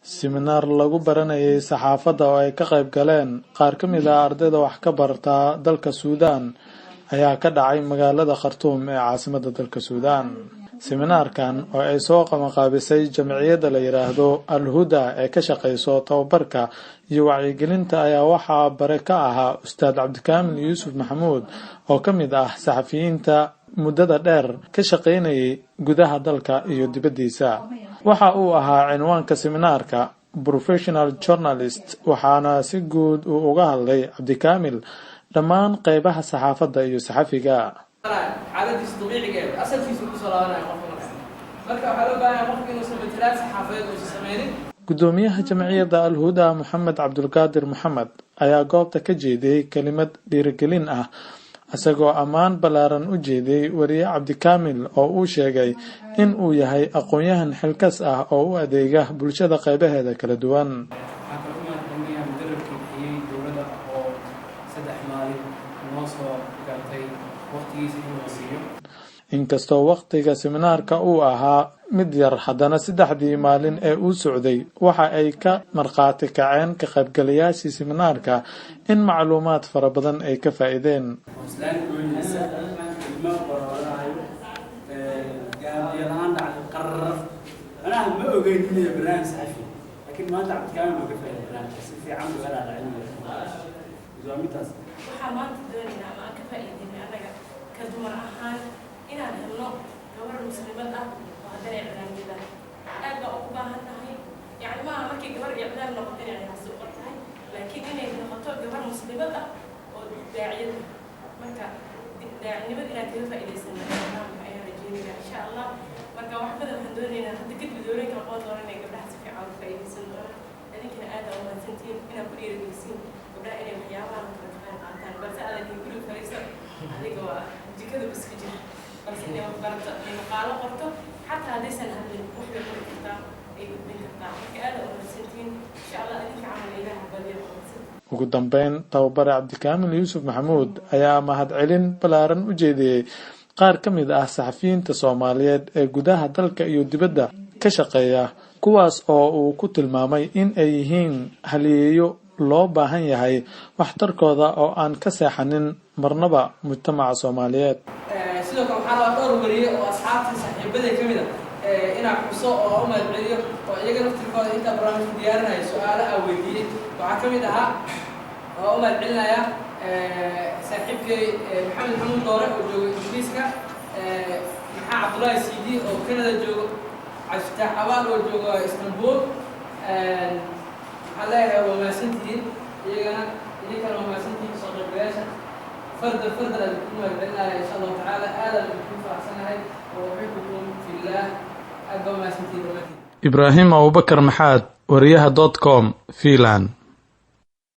seminar lagu baranayay saxaafadda oo ay ka qayb galeen qaar ka mid ah ardayda wax ka barta dalka Suudaan ayaa ka dhacay magaalada Khartoum ee caasimadda dalka Suudaan. seminaarkan oo ay soo qabanqaabisay jamciyadda la yiraahdo Al-Huda ee ka shaqeyso tababarka iyo wacyigelinta ayaa waxaa bare ka ahaa Ustaad Cabdikaamil Yuusuf Maxamuud oo ka mid ah saxafiyiinta muddada dheer ka shaqeynayay gudaha dalka iyo dibaddiisa. waxa uu ahaa cinwaanka seminaarka Professional Journalist, waxaana si guud uga hadlay Cabdikaamil dhammaan qaybaha saxaafadda iyo saxafiga. عادتي طبيعية أصل في سوق صلاة أنا أخاف مركب حلو بقى أخاف إنه سبتلات حافظ وسميني. gudoomiyaha jamciyadda Al-Huda Maxamed Cabdulqaadir Maxamed ayaa goobta ka jeediyay kelimad dhiirigelin ah asagoo ammaan balaaran u jeediyay wariye Cabdikaamil oo uu sheegay in uu yahay aqoon-yahan xilkas ah oo u adeega bulshada qaybaheeda kala duwan. inkastoo waqtiga seminaarka uu ahaa mid yar haddana 3 maalin ee uu socday waxa ay ka marqaati kaceen ka qaybgalayaashii seminaarka in macluumaad fara badan ay ka faa'iideen. inaan helno gabar muslimad ah oo haddana iclaamiyada aad baa ugu baahan tahay yani maaha markay gabar iclaam noqoto inay hasi u qortahay laakiin inay noqoto gabar muslimad ah oo daaciyad marka daacinimada inaan kaga faa'iidaysano barnaamijka ayaan rajeynaya insha allah. marka wax badan waxaan doonaynaa hadda kadib doorooyinka aqoon doona inay gabdhaha si fiican uga faa'iidaysan doonaan idinkana aad aa umahadsantihiin inaad ku dhiirigelisiin gabdhaha inay waxyaabaha kala duwan qaataan balse adag iyo guriga fariiso adiga waa jikada iska jira بس إني وفرت المقالة قرطة حتى هذه سنة وحدة كرتا أي بدين كرتا كأنا ومسنتين إن شاء الله أديك عمل إله بديل ugu dambeyn tababare Cabdikaamil Yuusuf Maxamuud ayaa mahadcelin balaaran u jeediyay qaar ka mid ah saxafiyiinta Soomaaliyeed ee gudaha dalka iyo dibadda ka shaqeeya kuwaas oo uu ku tilmaamay in ay yihiin haliyeeyo loo baahan yahay waxtarkooda oo aan ka seexanin marnaba mujtamaca Soomaaliyeed. sidoo kale waxaa la dhowr wariye oo asxaabtii saaxiibada ka mid ah inaan xuso oo u mahadceliyo oo iyaga naftirkooda inta barnaamijka diyaarinaya su'aalo aan weydiiyey waxaa ka mid ahaa oo u mahadcelinaya saaxiibkay maxamed xamuud doore oo jooga ingiriiska maxaa cabdullaahi siidi oo kanada joogo cabdifitaax abaal oo jooga istanbul waxaan leeyahay waa mahadsantihiin iyagana idinkana waa mahadsantihiin soo qaybgalayaasha فرد الحكومة بأنها إن شاء الله تعالى آدم الكفر أحسنها وحبكم في الله أقوم ما سنتين إبراهيم أبو بكر محاد وريها .com فيلان.